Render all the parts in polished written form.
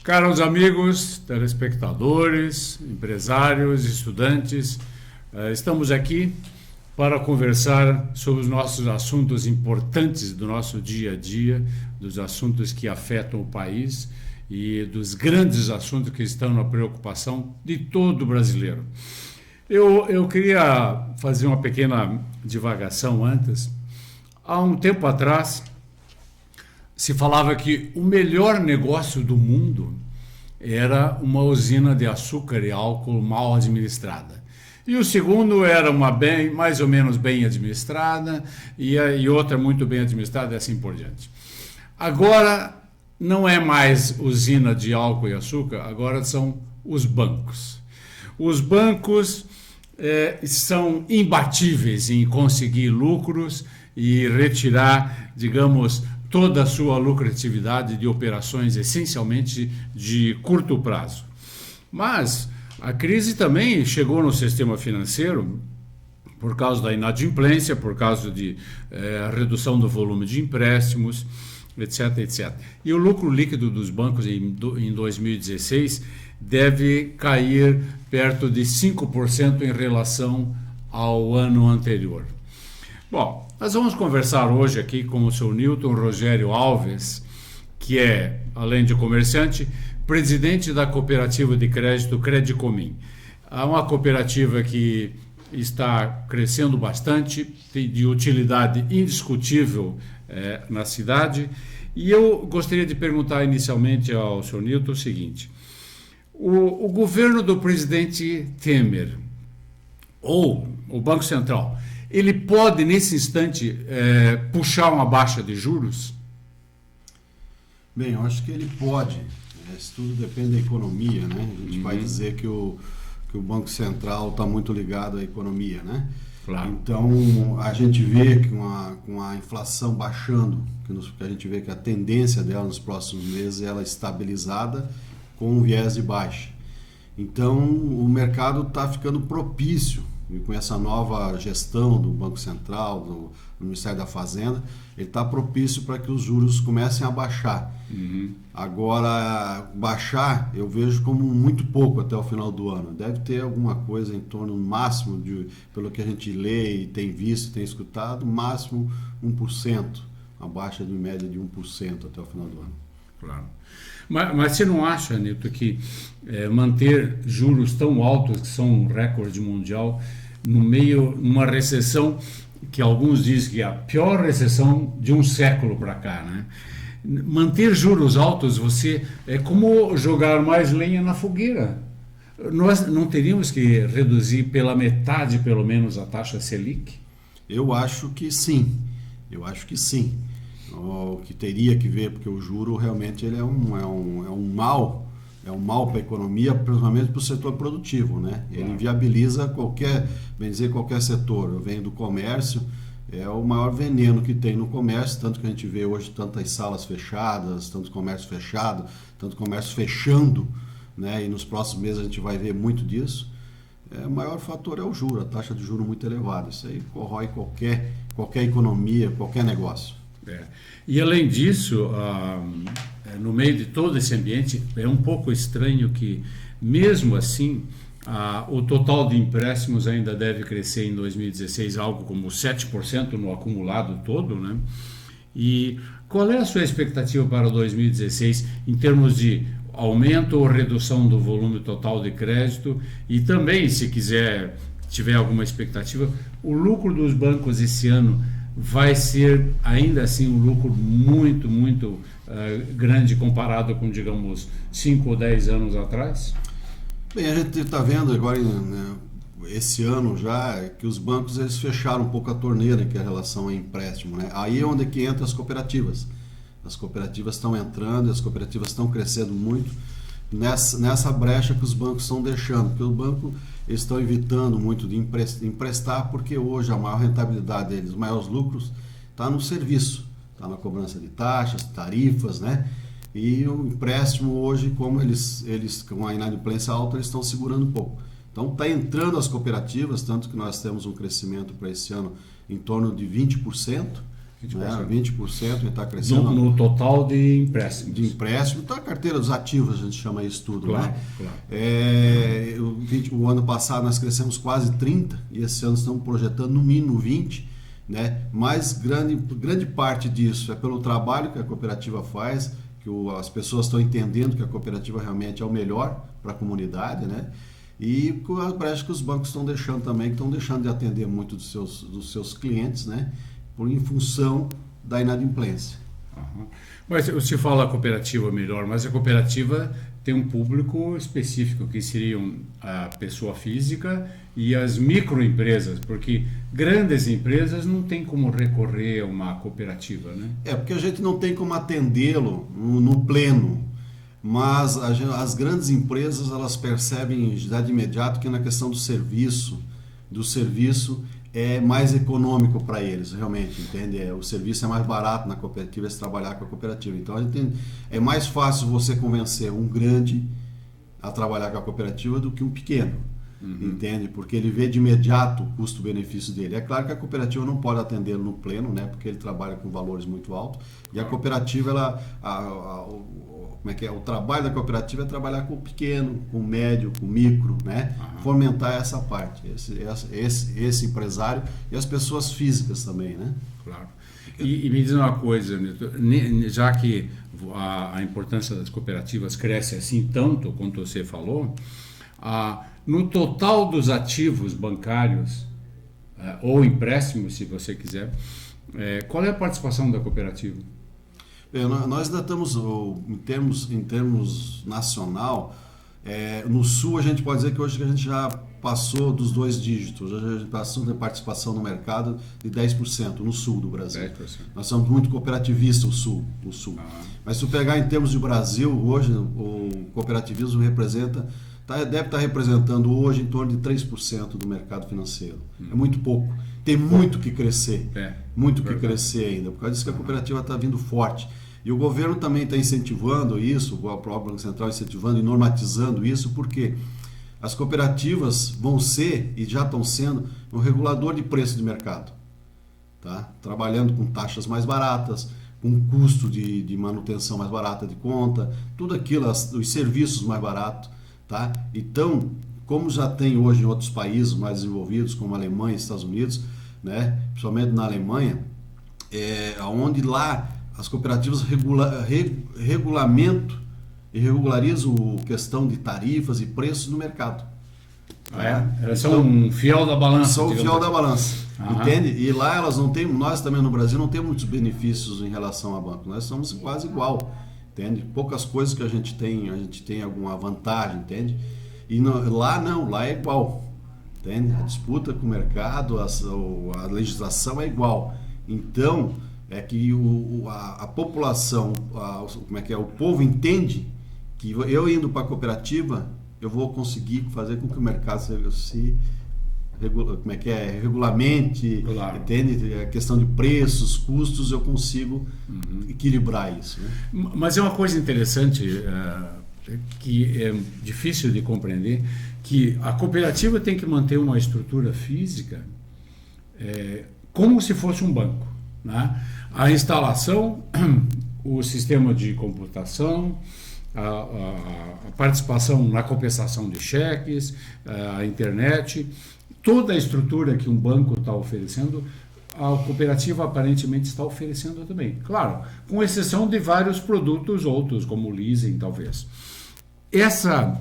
Caros amigos, telespectadores, empresários, estudantes, estamos aqui para conversar sobre os nossos assuntos importantes do nosso dia a dia, dos assuntos que afetam o país e dos grandes assuntos que estão na preocupação de todo brasileiro. Eu queria fazer uma pequena divagação antes. Há um tempo atrás, se falava que o melhor negócio do mundo era uma usina de açúcar e álcool mal administrada. E o segundo era uma mais ou menos bem administrada e outra muito bem administrada e assim por diante. Agora não é mais usina de álcool e açúcar, agora são os bancos. Os bancos são imbatíveis em conseguir lucros e retirar, digamos, toda a sua lucratividade de operações essencialmente de curto prazo. Mas a crise também chegou no sistema financeiro por causa da inadimplência, por causa de redução do volume de empréstimos, etc, etc. E o lucro líquido dos bancos em 2016 deve cair perto de 5% em relação ao ano anterior. Bom, nós vamos conversar hoje aqui com o Sr. Newton Rogério Alves, que é, além de comerciante, presidente da cooperativa de crédito Credicomim. É uma cooperativa que está crescendo bastante, de utilidade indiscutível na cidade. E eu gostaria de perguntar inicialmente ao Sr. Newton o seguinte: o governo do presidente Temer, ou o Banco Central, ele pode, nesse instante, puxar uma baixa de juros? Bem, eu acho que ele pode. Isso tudo depende da economia, né? A gente vai dizer que o Banco Central está muito ligado à economia, né? Claro. Então, a gente vê que com a inflação baixando, que a gente vê que a tendência dela nos próximos meses é ela estabilizada com um viés de baixa. Então, o mercado está ficando propício. E com essa nova gestão do Banco Central, do Ministério da Fazenda, ele está propício para que os juros comecem a baixar. Agora, baixar eu vejo como muito pouco até o final do ano. Deve ter alguma coisa em torno, no máximo, pelo que a gente lê e tem visto e tem escutado, máximo 1%, uma baixa de média de 1% até o final do ano. Claro. Mas você não acha, Newton, que manter juros tão altos, que são um recorde mundial, numa recessão que alguns dizem que é a pior recessão de um século para cá, né? Manter juros altos é como jogar mais lenha na fogueira. Nós não teríamos que reduzir pela metade, pelo menos, a taxa Selic? Eu acho que sim. O que teria que ver, porque o juro realmente ele é um mal para a economia, principalmente para o setor produtivo, né? Ele inviabiliza qualquer setor. Eu venho do comércio, é o maior veneno que tem no comércio, tanto que a gente vê hoje tantas salas fechadas, tanto comércio fechado, tanto comércio fechando, né? E nos próximos meses a gente vai ver muito disso. O maior fator é o juro, a taxa de juro muito elevada. Isso aí corrói qualquer economia, qualquer negócio. E além disso, no meio de todo esse ambiente, é um pouco estranho que, mesmo assim, o total de empréstimos ainda deve crescer em 2016, algo como 7% no acumulado todo, né? E qual é a sua expectativa para 2016 em termos de aumento ou redução do volume total de crédito? E também, se tiver alguma expectativa, o lucro dos bancos esse ano vai ser ainda assim um lucro muito, muito grande comparado com, digamos, 5 ou 10 anos atrás? Bem, a gente está vendo agora, né, esse ano já, que os bancos eles fecharam um pouco a torneira em relação a empréstimo, né? Aí é onde que entra as cooperativas. As cooperativas estão entrando, as cooperativas estão crescendo muito nessa brecha que os bancos estão deixando, porque o banco eles estão evitando muito de emprestar, porque hoje a maior rentabilidade deles, os maiores lucros, está no serviço, está na cobrança de taxas, tarifas, né? E o empréstimo hoje, como eles com a inadimplência alta, eles estão segurando um pouco. Então está entrando as cooperativas, tanto que nós temos um crescimento para esse ano em torno de 20%. 20%, né? 20% está crescendo. No total de empréstimos. De empréstimo. Então a carteira dos ativos, a gente chama isso tudo. Claro, né? claro. O ano passado nós crescemos quase 30% e esse ano estamos projetando no mínimo 20%. Né? Mas grande parte disso é pelo trabalho que a cooperativa faz, que as pessoas estão entendendo que a cooperativa realmente é o melhor para a comunidade, né? E com a brecha que os bancos estão deixando também, que estão deixando de atender muito dos seus clientes, né? Em função da inadimplência. Uhum. Mas você fala a cooperativa melhor, mas a cooperativa tem um público específico, que seriam a pessoa física e as microempresas, porque grandes empresas não tem como recorrer a uma cooperativa, né? Porque a gente não tem como atendê-lo no pleno, mas as grandes empresas, elas percebem já de imediato que na questão do serviço é mais econômico para eles, realmente, entende? O serviço é mais barato na cooperativa, se trabalhar com a cooperativa. Então, é mais fácil você convencer um grande a trabalhar com a cooperativa do que um pequeno, entende? Porque ele vê de imediato o custo-benefício dele. É claro que a cooperativa não pode atendê-lo no pleno, né? Porque ele trabalha com valores muito altos. E a cooperativa, o trabalho da cooperativa é trabalhar com o pequeno, com o médio, com o micro, né? Fomentar essa parte, esse empresário e as pessoas físicas também, né? Claro. E me diz uma coisa, já que a importância das cooperativas cresce assim tanto quanto você falou, no total dos ativos bancários ou empréstimos, se você quiser, qual é a participação da cooperativa? Nós ainda estamos, em termos nacional, no Sul a gente pode dizer que hoje a gente já passou dos 2 dígitos, a gente passou de participação no mercado de 10% no Sul do Brasil. 10%. Nós somos muito cooperativistas, o Sul. Mas se tu pegar em termos de Brasil, hoje o cooperativismo deve estar representando hoje em torno de 3% do mercado financeiro. É muito pouco. Tem muito que crescer. Crescer ainda. Por causa disso que a cooperativa está vindo forte. E o governo também está incentivando isso, o próprio Banco Central incentivando e normatizando isso, porque as cooperativas vão ser, e já estão sendo, um regulador de preço de mercado. Tá? Trabalhando com taxas mais baratas, com custo de manutenção mais barata de conta, tudo aquilo, os serviços mais baratos. Tá? Então, como já tem hoje em outros países mais desenvolvidos, como a Alemanha e Estados Unidos, né? Principalmente na Alemanha, onde lá as cooperativas regulamentam e regularizam a questão de tarifas e preços no mercado. Elas são um fiel da balança. São o fiel da balança, entende? E lá elas não têm, nós também no Brasil não temos muitos benefícios em relação a banco, nós somos quase igual. Entende? Poucas coisas que a gente tem alguma vantagem, entende? E lá não, lá é igual, entende? A disputa com o mercado, a legislação é igual. Então, é que a população, o povo entende que eu indo para a cooperativa, eu vou conseguir fazer com que o mercado se regulamente, claro. Entende? A questão de preços, custos, eu consigo equilibrar isso. Né? Mas é uma coisa interessante, que é difícil de compreender, que a cooperativa tem que manter uma estrutura física como se fosse um banco. Né? A instalação, o sistema de computação, a participação na compensação de cheques, a internet, toda a estrutura que um banco está oferecendo, a cooperativa aparentemente está oferecendo também. Claro, com exceção de vários produtos outros, como o leasing, talvez. Essa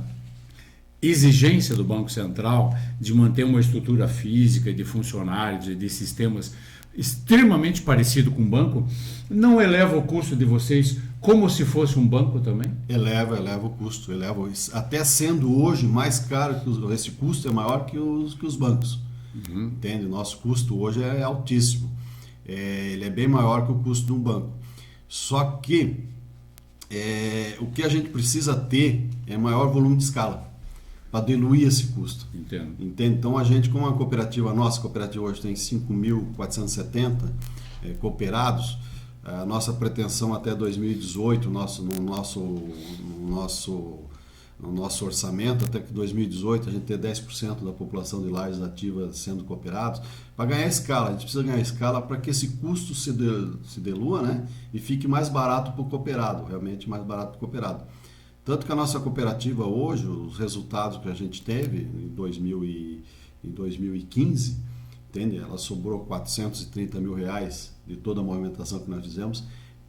exigência do Banco Central de manter uma estrutura física de funcionários e de sistemas extremamente parecido com um banco, não eleva o custo de vocês como se fosse um banco também? Eleva o custo, até sendo hoje mais caro que esse custo é maior que os bancos. Entende? Nosso custo hoje é altíssimo. Ele é bem maior que o custo de um banco. Só que o que a gente precisa ter é maior volume de escala para diluir esse custo. Entendo. Então a gente, como a cooperativa, nossa cooperativa hoje tem 5.470 cooperados, A nossa pretensão até 2018, no nosso orçamento, até que 2018 a gente ter 10% da população de lajes ativas sendo cooperados. Para ganhar escala, a gente precisa ganhar escala para que esse custo se dilua, né? E fique mais barato para o cooperado, realmente mais barato para o cooperado. Tanto que a nossa cooperativa hoje, os resultados que a gente teve em 2015, entende? Ela sobrou 430 mil reais de toda a movimentação que nós fizemos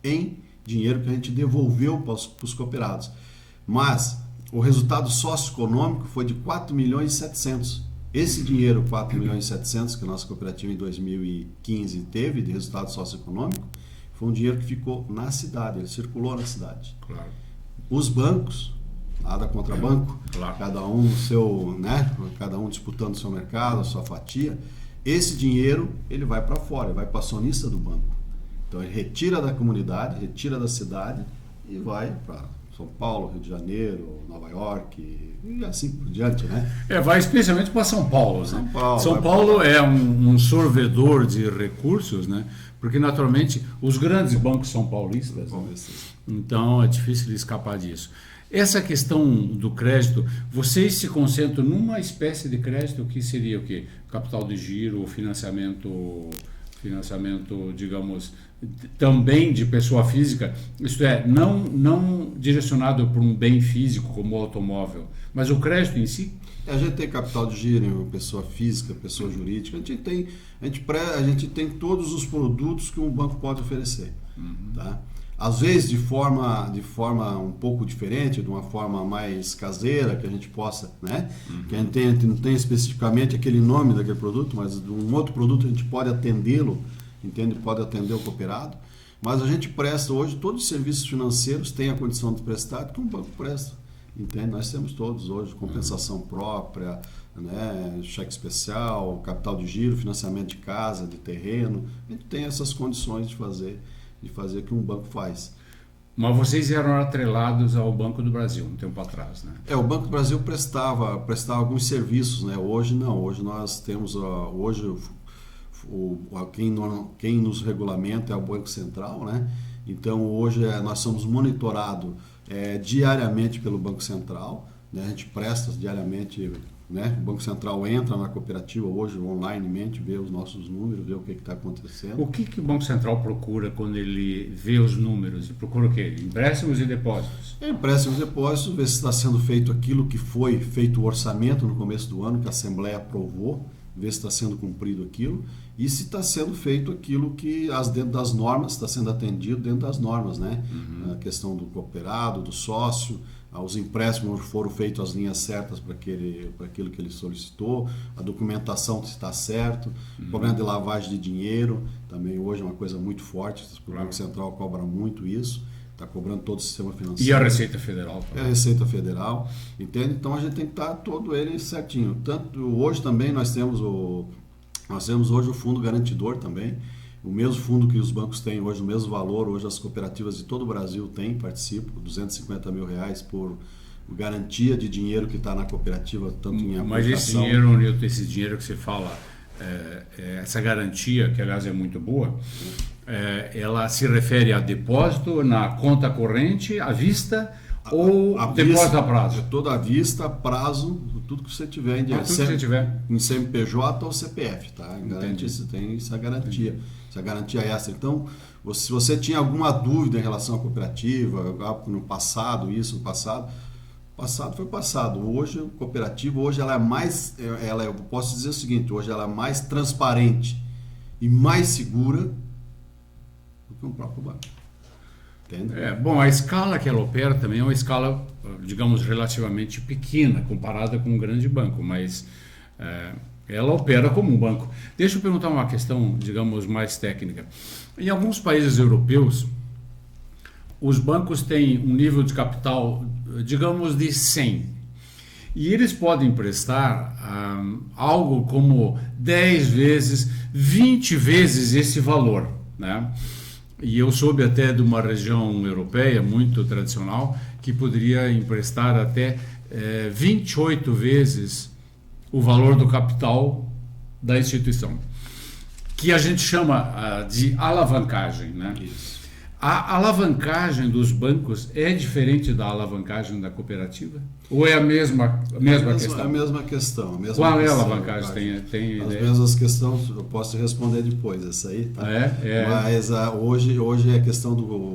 em dinheiro que a gente devolveu para os cooperados. Mas o resultado socioeconômico foi de 4 milhões e 700. Esse dinheiro, 4 milhões e 700, que a nossa cooperativa em 2015 teve de resultado socioeconômico, foi um dinheiro que ficou na cidade, ele circulou na cidade. Claro. Os bancos, nada contra banco, claro, cada um no seu, né, cada um disputando o seu mercado, a sua fatia, esse dinheiro ele vai para fora, ele vai para o acionista do banco. Então ele retira da comunidade, retira da cidade e vai para São Paulo, Rio de Janeiro, Nova York e assim por diante, né? Vai especialmente para São Paulo, né? São Paulo é um sorvedor de recursos, né? Porque naturalmente os grandes bancos são paulistas, né? Então é difícil de escapar disso. Essa questão do crédito, vocês se concentram numa espécie de crédito que seria o quê? Capital de giro, financiamento, digamos, também de pessoa física, isto é, não direcionado para um bem físico como o automóvel, mas o crédito em si? A gente tem capital de giro, pessoa física, pessoa jurídica, a gente tem todos os produtos que um banco pode oferecer. Tá? Às vezes de forma um pouco diferente, de uma forma mais caseira, que a gente possa, né? Que a gente não tem especificamente aquele nome daquele produto, mas de um outro produto a gente pode atendê-lo, entende? Pode atender o cooperado, mas a gente presta hoje todos os serviços financeiros, tem a condição de prestar que um banco presta, entende? Nós temos todos hoje, compensação própria, né? Cheque especial, capital de giro, financiamento de casa, de terreno, a gente tem essas condições de fazer que um banco faz. Mas vocês eram atrelados ao Banco do Brasil um tempo atrás, né? O Banco do Brasil prestava alguns serviços, né? Hoje não, hoje nós temos quem nos regulamenta é o Banco Central, né? Então hoje nós somos monitorados diariamente pelo Banco Central, né? A gente presta diariamente, né? O Banco Central entra na cooperativa hoje onlinemente, vê os nossos números, vê o que está acontecendo. O que o Banco Central procura quando ele vê os números? Ele procura o quê? Empréstimos e depósitos? Empréstimos e depósitos, ver se está sendo feito aquilo que foi feito o orçamento no começo do ano, que a Assembleia aprovou, ver se está sendo cumprido aquilo e se está sendo feito aquilo que dentro das normas, está sendo atendido dentro das normas, né? A questão do cooperado, do sócio, os empréstimos foram feitos as linhas certas para aquilo que ele solicitou, a documentação está certo, o problema de lavagem de dinheiro também hoje é uma coisa muito forte, o Banco Central cobra muito isso, está cobrando todo o sistema financeiro. E a Receita Federal? É a Receita Federal, entende? Então a gente tem que estar todo ele certinho. Tanto hoje também nós temos hoje o fundo garantidor também, o mesmo fundo que os bancos têm hoje, o mesmo valor, hoje as cooperativas de todo o Brasil participam, R$250 mil por garantia de dinheiro que está na cooperativa, tanto em aplicação. Mas esse dinheiro, Nilton, esse dinheiro que você fala, essa garantia, que aliás é muito boa, ela se refere a depósito na conta corrente, à vista, ou depósito a prazo? Toda a vista, prazo, tudo que você tiver em CNPJ ou CPF, tá? Você tem essa garantia. Essa garantia é essa. Então, se você tinha alguma dúvida em relação à cooperativa, no passado, passado foi passado. Hoje, a cooperativa, ela é mais, eu posso dizer o seguinte, hoje ela é mais transparente e mais segura do que um próprio banco. Entende? Bom, a escala que ela opera também é uma escala, digamos, relativamente pequena, comparada com um grande banco, mas ela opera como um banco. Deixa eu perguntar uma questão, digamos, mais técnica. Em alguns países europeus, os bancos têm um nível de capital, digamos, de 100. E eles podem emprestar algo como 10 vezes, 20 vezes esse valor, né? E eu soube até de uma região europeia muito tradicional que poderia emprestar até 28 vezes o valor do capital da instituição, que a gente chama de alavancagem, né? Isso. A alavancagem dos bancos é diferente da alavancagem da cooperativa? Ou é a mesma questão? A mesma questão. Qual é a alavancagem? Tem as mesmas questões, eu posso responder depois, essa aí, tá? Mas hoje é a questão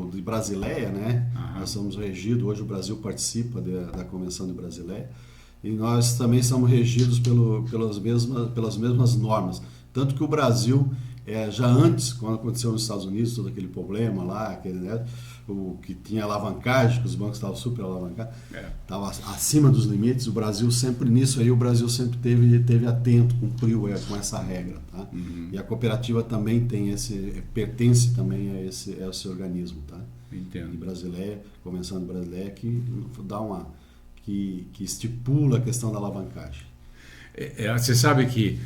de Brasileia, né? Nós somos regidos, hoje o Brasil participa da Convenção de Brasileia, e nós também somos regidos pelas mesmas normas. Tanto que o Brasil, já antes, quando aconteceu nos Estados Unidos, todo aquele problema lá, o que tinha alavancagem, que os bancos estavam super alavancados, estava acima dos limites, o Brasil sempre teve atento, cumpriu com essa regra. Tá? E a cooperativa também pertence também a esse organismo. Tá? Entendo. De Brasileia, Convenção de Brasileia, que estipula a questão da alavancagem. Você sabe que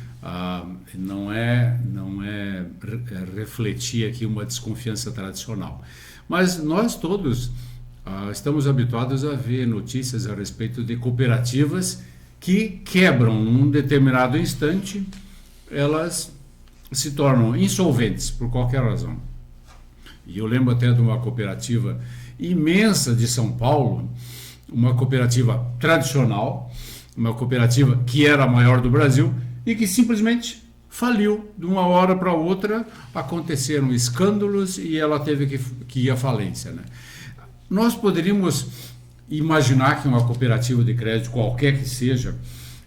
não é refletir aqui uma desconfiança tradicional, mas nós todos estamos habituados a ver notícias a respeito de cooperativas que quebram num determinado instante, elas se tornam insolventes por qualquer razão. E eu lembro até de uma cooperativa imensa de São Paulo, uma cooperativa tradicional, uma cooperativa que era a maior do Brasil e que simplesmente faliu. De uma hora para outra aconteceram escândalos e ela teve que ir à falência. Né? Nós poderíamos imaginar que uma cooperativa de crédito, qualquer que seja,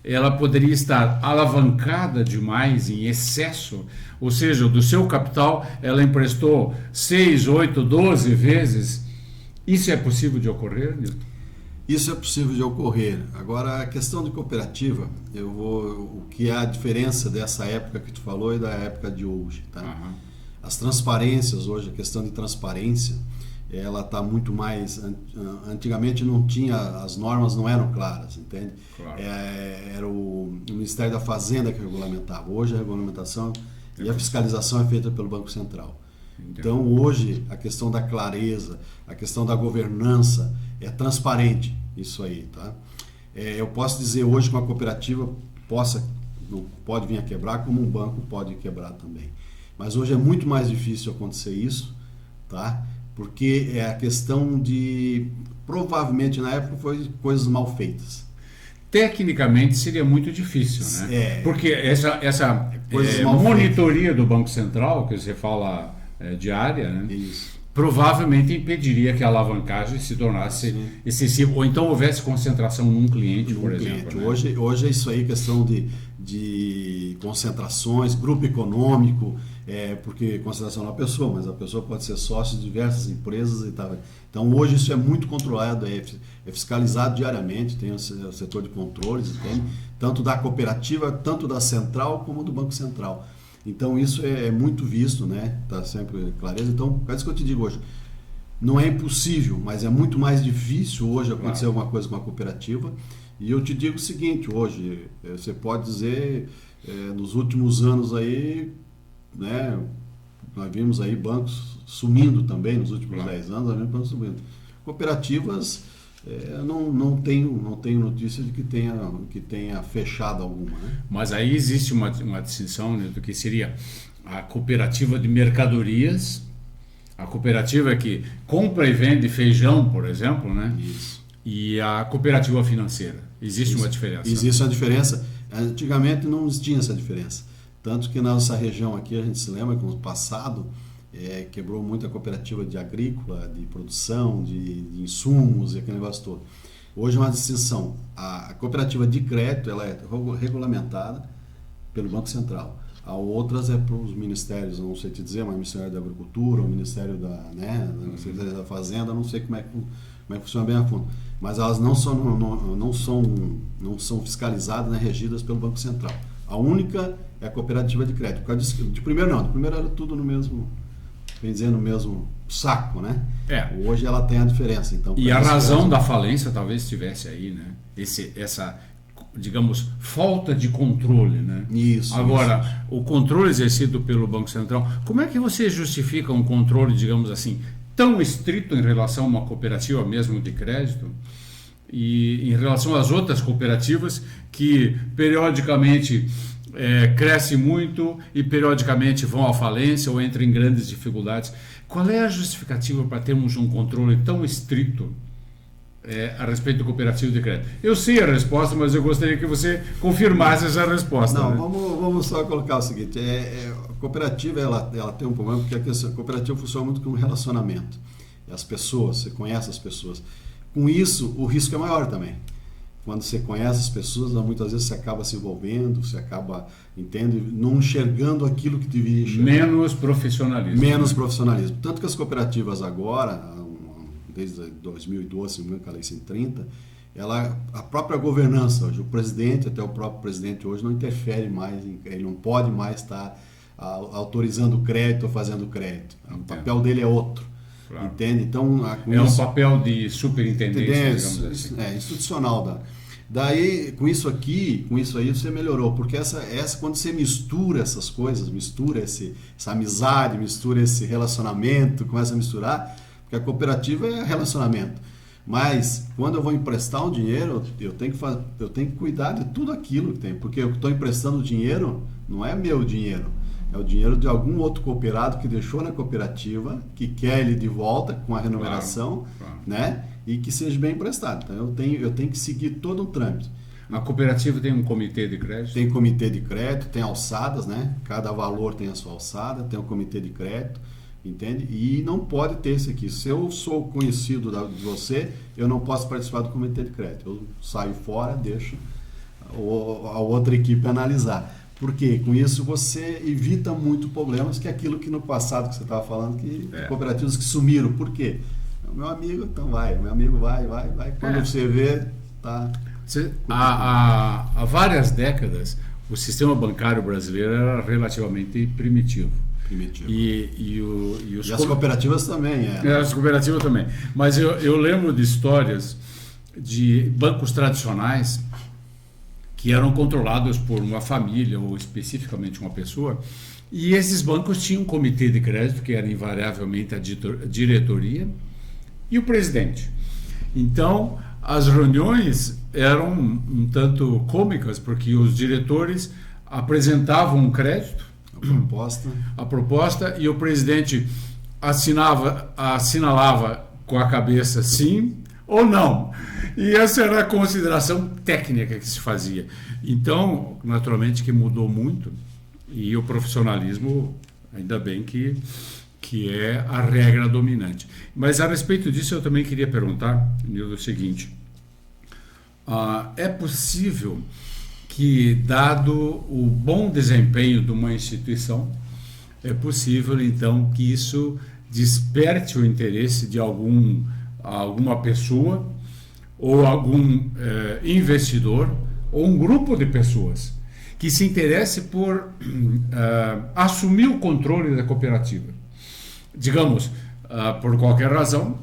ela poderia estar alavancada demais, em excesso, ou seja, do seu capital ela emprestou 6, 8, 12 vezes. Isso é possível de ocorrer, Nilton? Isso é possível de ocorrer. Agora, a questão de cooperativa, o que é a diferença dessa época que tu falou e da época de hoje, tá? As transparências hoje, a questão de transparência, ela está muito mais... Antigamente não tinha, as normas não eram claras, entende? Claro. Era o Ministério da Fazenda que regulamentava. Hoje a regulamentação e a fiscalização é feita pelo Banco Central. Então, hoje, a questão da clareza, a questão da governança é transparente, isso aí, tá? Eu posso dizer hoje que uma cooperativa não pode vir a quebrar, como um banco pode quebrar também. Mas hoje é muito mais difícil acontecer isso, tá? Porque é a questão de... Provavelmente, na época, foi coisas mal feitas. Tecnicamente seria muito difícil, né? Porque essa monitoria do Banco Central, que você fala diária, né? Isso. Provavelmente impediria que a alavancagem se tornasse excessiva, ou então houvesse concentração num cliente, por exemplo. Né? Hoje é isso aí, questão de concentrações, grupo econômico, porque concentração não é uma pessoa, mas a pessoa pode ser sócio de diversas empresas e tal. Então hoje isso é muito controlado, é fiscalizado diariamente, tem o setor de controles, entende? Tanto da cooperativa, tanto da central como do Banco Central. Então isso é muito visto, né? Tá sempre clareza. Então, é isso que eu te digo hoje. Não é impossível, mas é muito mais difícil hoje acontecer alguma coisa com a cooperativa. E eu te digo o seguinte, hoje, você pode dizer, nos últimos anos aí, né? Nós vimos aí bancos sumindo também, nos últimos 10 anos, nós vimos bancos sumindo. Cooperativas, não tenho notícia de que tenha fechado alguma. Né? Mas aí existe uma distinção, né, do que seria a cooperativa de mercadorias, a cooperativa que compra e vende feijão, por exemplo, né? Isso. E a cooperativa financeira. Existe uma diferença? Existe uma diferença. Antigamente não tinha essa diferença. Tanto que na nossa região aqui, a gente se lembra que no passado quebrou muito a cooperativa de agrícola, de produção, de insumos e aquele negócio todo. Hoje é uma distinção. A cooperativa de crédito ela é regulamentada pelo Banco Central. A outras é para os ministérios, não sei te dizer, mas o Ministério da Agricultura, o Ministério da Secretaria da Fazenda, não sei como é que funciona bem a fundo. Mas elas não são fiscalizadas, né, regidas pelo Banco Central. A única é a cooperativa de crédito. De primeiro não, de primeiro era tudo no mesmo, bem dizer, no mesmo saco, né? Hoje ela tem a diferença. Então, e a razão da falência talvez estivesse aí, né? Essa, digamos, falta de controle, né? Isso. Agora, o controle exercido pelo Banco Central, como é que você justifica um controle, digamos assim, tão estrito em relação a uma cooperativa mesmo de crédito e em relação às outras cooperativas que periodicamente crescem muito e periodicamente vão à falência ou entram em grandes dificuldades? Qual é a justificativa para termos um controle tão estrito a respeito do cooperativo de crédito? Eu sei a resposta, mas eu gostaria que você confirmasse essa resposta. Não, né? vamos só colocar o seguinte, a cooperativa ela tem um problema, porque a cooperativa funciona muito com relacionamento. As pessoas, você conhece as pessoas. Com isso, o risco é maior também. Quando você conhece as pessoas, muitas vezes você acaba se envolvendo, você acaba, entende, não enxergando aquilo que deveria enxergar. Menos profissionalismo. Menos profissionalismo. Tanto que as cooperativas agora, desde 2012, se não me engano, que a Lei 130, a própria governança, hoje, o presidente, até o próprio presidente hoje, não interfere mais, ele não pode mais estar autorizando crédito ou fazendo crédito. O papel dele é outro. Claro. Entende? Então, um papel de superintendência, digamos assim. Institucional. Daí, com isso aí, você melhorou, porque quando você mistura essas coisas, mistura essa amizade, mistura esse relacionamento, começa a misturar, porque a cooperativa é relacionamento. Mas, quando eu vou emprestar um dinheiro, eu tenho que cuidar de tudo aquilo que tem, porque eu estou emprestando dinheiro, não é meu dinheiro. É o dinheiro de algum outro cooperado que deixou na cooperativa, que quer ele de volta com a remuneração, claro. Né? E que seja bem emprestado. Então, eu tenho que seguir todo um trâmite. A cooperativa tem um comitê de crédito? Tem comitê de crédito, tem alçadas, né? Cada valor tem a sua alçada, tem um comitê de crédito, entende? E não pode ter isso aqui. Se eu sou conhecido de você, eu não posso participar do comitê de crédito. Eu saio fora, deixo a outra equipe analisar. Porque com isso você evita muito problemas, que é aquilo que no passado que você estava falando, que cooperativas que sumiram. Por quê? Meu amigo, então meu amigo vai. Quando você vê, tá... Há várias décadas, o sistema bancário brasileiro era relativamente primitivo. E as cooperativas também. As cooperativas também. Mas eu lembro de histórias de bancos tradicionais que eram controlados por uma família ou especificamente uma pessoa, e esses bancos tinham um comitê de crédito, que era invariavelmente a diretoria, e o presidente. Então, as reuniões eram um tanto cômicas, porque os diretores apresentavam um crédito, a proposta, e o presidente assinalava com a cabeça sim ou não. E essa era a consideração técnica que se fazia. Então, naturalmente que mudou muito, e o profissionalismo, ainda bem que é a regra dominante. Mas a respeito disso eu também queria perguntar, Nildo, o seguinte: é possível que, dado o bom desempenho de uma instituição, é possível então que isso desperte o interesse de alguma pessoa ou algum investidor ou um grupo de pessoas que se interesse por assumir o controle da cooperativa? Digamos, por qualquer razão,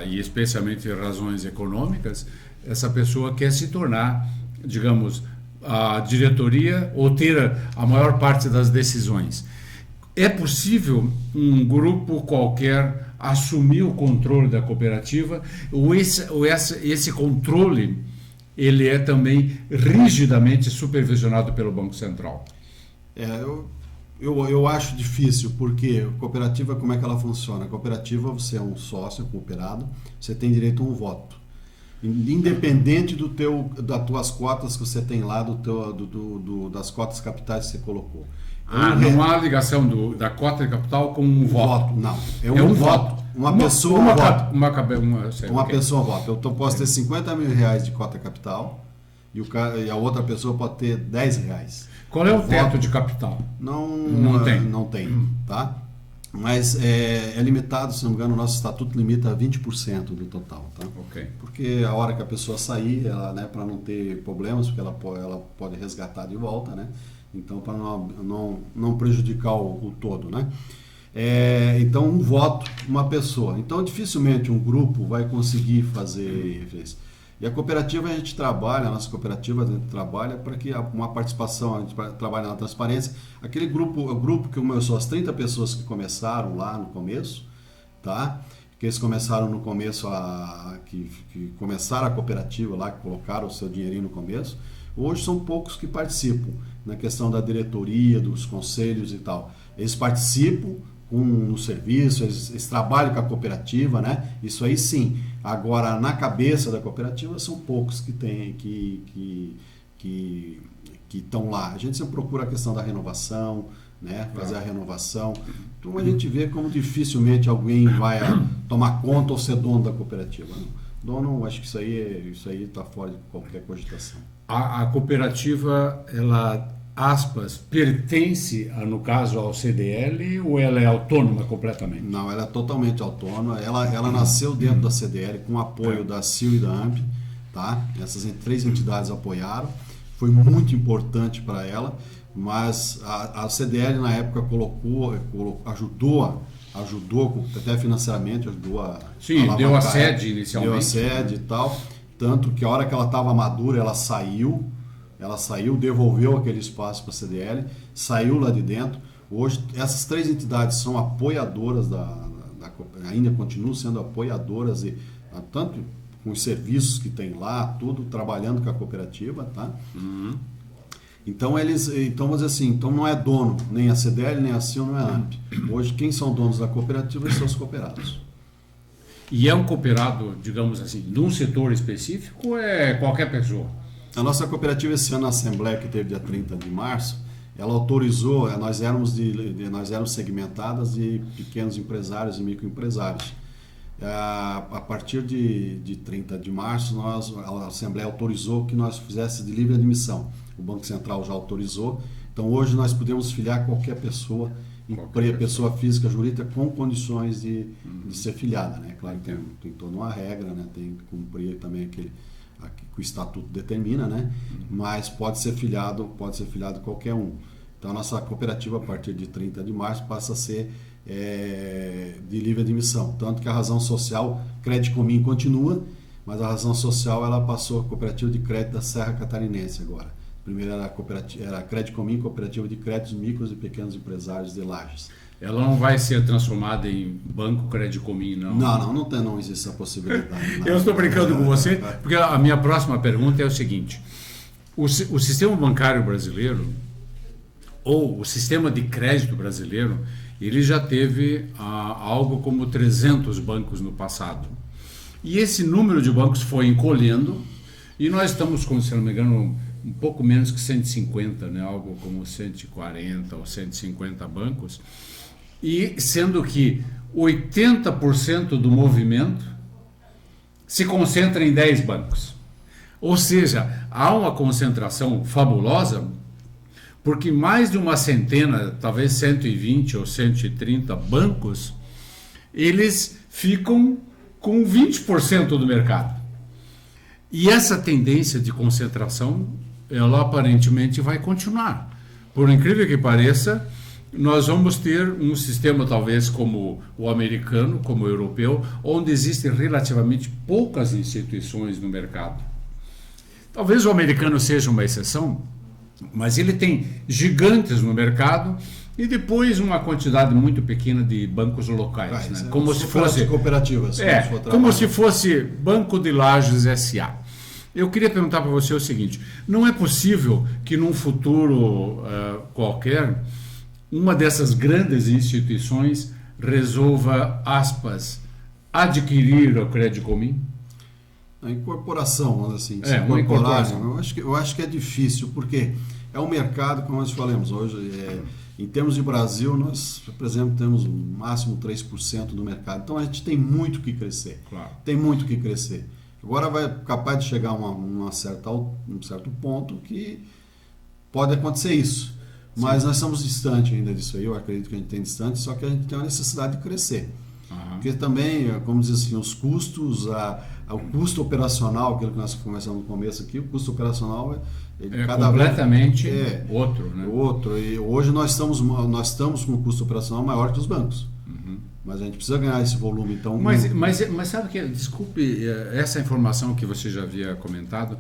e especialmente razões econômicas, essa pessoa quer se tornar, digamos, a diretoria ou ter a maior parte das decisões. É possível um grupo qualquer assumir o controle da cooperativa, ou esse controle ele é também rigidamente supervisionado pelo Banco Central? Eu acho difícil, porque a cooperativa, como é que ela funciona? A cooperativa, você é um sócio cooperado, você tem direito a um voto, independente das tuas cotas que você tem lá, das cotas capitais que você colocou. Não há ligação da cota de capital com um voto. Não, é um voto. Uma pessoa vota. Uma pessoa vota. Eu posso ter 50 mil reais de cota capital e a outra pessoa pode ter 10 reais. Qual é o teto de capital? Não tem, tá? Mas é limitado, se não me engano, o nosso estatuto limita a 20% do total, tá? Okay. Porque a hora que a pessoa sair, para não ter problemas, porque ela pode resgatar de volta, né? Então, para não prejudicar o todo, né? Então, um voto, uma pessoa. Então, dificilmente um grupo vai conseguir fazer isso. E a cooperativa a gente trabalha, a nossa cooperativa a gente trabalha para que uma participação, a gente trabalha na transparência. Aquele grupo, o grupo que começou, as 30 pessoas que começaram lá no começo, tá? Que eles começaram no começo, que começaram a cooperativa lá, que colocaram o seu dinheirinho no começo, hoje são poucos que participam na questão da diretoria, dos conselhos e tal. Eles participam no serviço, eles trabalham com a cooperativa, né? Isso aí sim. Agora, na cabeça da cooperativa, são poucos que tem, que estão lá. A gente sempre procura a questão da renovação, né? Fazer a renovação. Então a gente vê como dificilmente alguém vai tomar conta ou ser dono da cooperativa. Dono, acho que isso aí está fora de qualquer cogitação. A cooperativa, ela, aspas, pertence, no caso, ao CDL ou ela é autônoma completamente? Não, ela é totalmente autônoma. Ela nasceu dentro da CDL com o apoio da CIL e da AMP. Tá? Essas 3 entidades apoiaram. Foi muito importante para ela, mas a CDL na época ajudou até financeiramente, ajudou a... Sim, deu a sede inicialmente. Deu a sede e tal, tanto que a hora que ela estava madura, ela saiu, devolveu aquele espaço para a CDL, saiu lá de dentro. Hoje, essas 3 entidades são apoiadoras ainda continuam sendo apoiadoras, tanto com os serviços que tem lá, tudo trabalhando com a cooperativa, tá? Uhum. Então vamos dizer assim, então não é dono, nem a CDL, nem a CIL, não é a AMP. Hoje quem são donos da cooperativa são os cooperados. E é um cooperado, digamos assim, de um setor específico ou é qualquer pessoa? A nossa cooperativa esse ano, na Assembleia que teve dia 30 de março, ela autorizou, nós éramos segmentadas de pequenos empresários e microempresários. A partir de 30 de março, a Assembleia autorizou que nós fizéssemos de livre admissão. O Banco Central já autorizou. Então, hoje nós podemos filiar qualquer pessoa, pessoa física, jurídica, com condições de ser filiada. Né? Claro que tem toda uma regra, né? Tem que cumprir também aquele que o Estatuto determina, né? Mas pode ser filiado qualquer um. Então, a nossa cooperativa, a partir de 30 de março, passa a ser de livre admissão, tanto que a razão social Credicomim continua, mas a razão social ela passou a cooperativa de crédito da Serra Catarinense agora. Primeiro era a Credicomim, cooperativa de créditos micros e pequenos empresários de Lages. Ela não vai ser transformada em banco Credicomim, não? Não existe essa possibilidade. Eu estou brincando com você, porque a minha próxima pergunta é o seguinte: o sistema bancário brasileiro, ou o sistema de crédito brasileiro, ele já teve algo como 300 bancos no passado. E esse número de bancos foi encolhendo, e nós estamos, se não me engano, um pouco menos que 150, né? Algo como 140 ou 150 bancos, e sendo que 80% do movimento se concentra em 10 bancos. Ou seja, há uma concentração fabulosa, porque mais de uma centena, talvez 120 ou 130 bancos, eles ficam com 20% do mercado. E essa tendência de concentração, ela aparentemente vai continuar. Por incrível que pareça, nós vamos ter um sistema talvez como o americano, como o europeu, onde existem relativamente poucas instituições no mercado. Talvez o americano seja uma exceção, mas ele tem gigantes no mercado e depois uma quantidade muito pequena de bancos locais, né? Como se fosse cooperativas, como se fosse Banco de Lages S.A. Eu queria perguntar para você o seguinte: não é possível que num futuro qualquer uma dessas grandes instituições resolva, aspas, adquirir o Credicomim? A incorporação, assim, uma incorporação. Eu acho que é difícil, porque é um mercado, como nós falamos hoje, em termos de Brasil, nós, por exemplo, temos no máximo 3% do mercado. Então, a gente tem muito que crescer. Claro. Tem muito que crescer. Agora vai capaz de chegar a um certo ponto que pode acontecer isso. Mas nós estamos distantes ainda disso aí, eu acredito que a gente tem distante, só que a gente tem a necessidade de crescer. Porque também, como diz assim, os custos, o custo operacional, aquilo que nós conversamos no começo aqui, o custo operacional é completamente outro, né? Outro. E hoje nós estamos com um custo operacional maior que os bancos. Mas a gente precisa ganhar esse volume. Então, mas sabe que, desculpe, essa informação que você já havia comentado,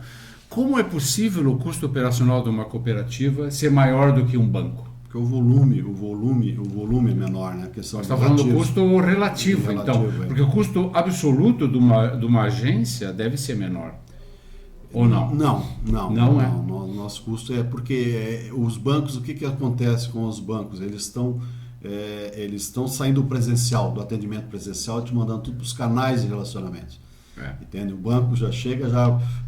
como é possível o custo operacional de uma cooperativa ser maior do que um banco? Porque o volume é menor, né? Você está falando do custo relativo, então. Porque o custo absoluto de uma agência deve ser menor. Ou não? Não é. O nosso custo é porque os bancos, o que acontece com os bancos? Eles estão eles estão saindo do presencial, do atendimento presencial, e te mandando tudo para os canais de relacionamento. Entende? O banco já chega,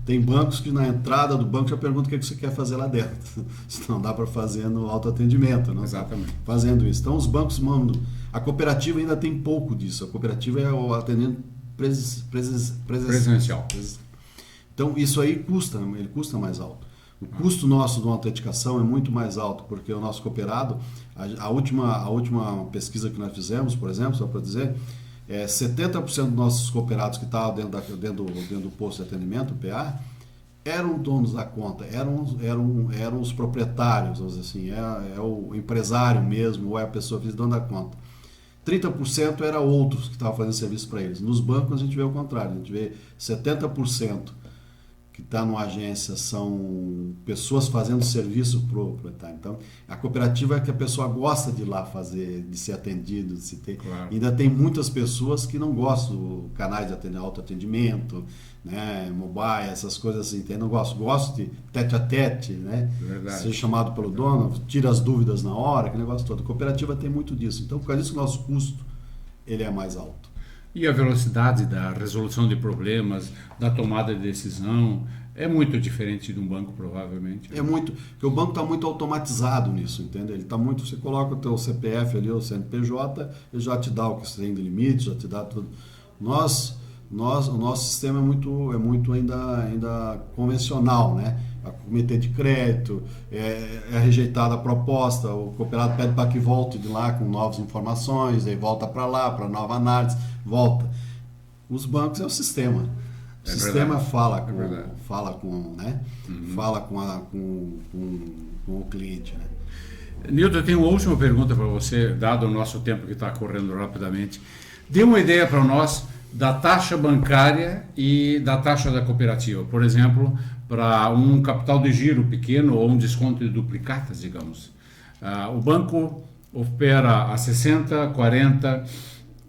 tem bancos que na entrada do banco já perguntam o que você quer fazer lá dentro. Se não dá para fazer no autoatendimento, não? Exatamente. Fazendo isso. Então os bancos mandam. A cooperativa ainda tem pouco disso. A cooperativa é o atendimento presencial. Então isso aí ele custa mais alto. O custo nosso de uma autenticação é muito mais alto, porque o nosso cooperado, a última pesquisa que nós fizemos, por exemplo, só para dizer, 70% dos nossos cooperados que estavam dentro do posto de atendimento, o PA, eram donos da conta, eram os proprietários, vamos dizer assim, é o empresário mesmo, ou é a pessoa que é dona da conta. 30% era outros que estavam fazendo serviço para eles. Nos bancos a gente vê o contrário, a gente vê 70% que está numa agência são pessoas fazendo serviço para o proprietário. Então, a cooperativa é que a pessoa gosta de ir lá fazer, de ser atendido, de se ter. Claro. Ainda tem muitas pessoas que não gostam do canais de autoatendimento, né, mobile, essas coisas assim, não gosto. Gosto de tete a tete, né? Verdade. Ser chamado pelo dono, tira as dúvidas na hora, aquele negócio todo. A cooperativa tem muito disso. Então, por causa disso, o nosso custo ele é mais alto. E a velocidade da resolução de problemas, da tomada de decisão, é muito diferente de um banco, provavelmente. É muito, porque o banco está muito automatizado nisso, entende? Ele está muito, você coloca o teu CPF ali, o CNPJ, ele já te dá o que você tem de limite, já te dá tudo. O nosso sistema é muito ainda convencional, né? A comitê de crédito, é rejeitada a proposta, o cooperado pede para que volte de lá com novas informações, aí volta para lá, para nova análise, volta. Os bancos é o sistema. O sistema fala com, né? Fala com o cliente, né? Nilton, eu tenho uma última pergunta para você, dado o nosso tempo que está correndo rapidamente. Dê uma ideia para nós da taxa bancária e da taxa da cooperativa. Por exemplo, para um capital de giro pequeno ou um desconto de duplicatas, digamos. O banco opera a 60%, 40%,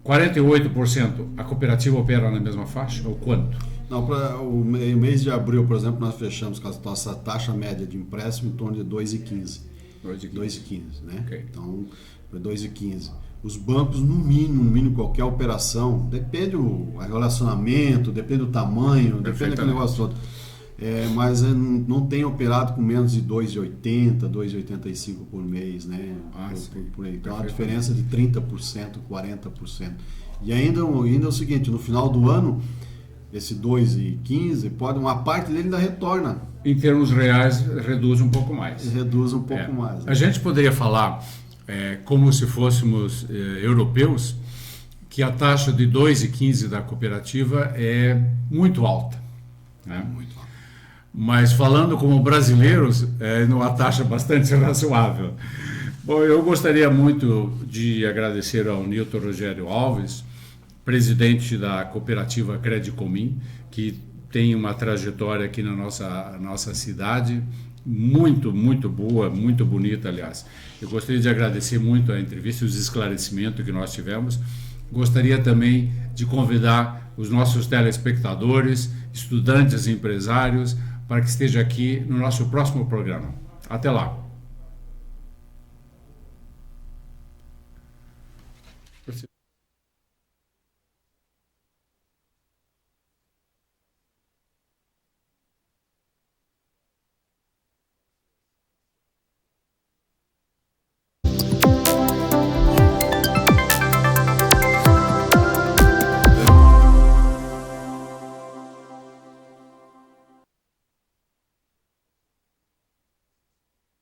48%. A cooperativa opera na mesma faixa ou quanto? Não, para o mês de abril, por exemplo, nós fechamos com a nossa taxa média de empréstimo em torno de 2,15. 2,15, né? Okay. Então, foi 2,15. Os bancos, no mínimo, qualquer operação, depende do relacionamento, depende do tamanho, depende daquele negócio todo. Mas não tem operado com menos de 2,80, 2,85 por mês, né? Por aí. Então, a diferença de 30%, 40%. E ainda é o seguinte, no final do ano, esse 2,15, uma parte dele ainda retorna. Em termos reais, reduz um pouco mais. Reduz um pouco mais. A gente poderia falar, como se fôssemos europeus, que a taxa de 2,15 da cooperativa é muito alta. Né? Muito alta. Mas falando como brasileiros, é uma taxa bastante razoável. Bom, eu gostaria muito de agradecer ao Nilton Rogério Alves, presidente da cooperativa Credicomim, que tem uma trajetória aqui na nossa cidade muito boa, muito bonita, aliás. Eu gostaria de agradecer muito a entrevista e os esclarecimentos que nós tivemos. Gostaria também de convidar os nossos telespectadores, estudantes e empresários, para que esteja aqui no nosso próximo programa. Até lá!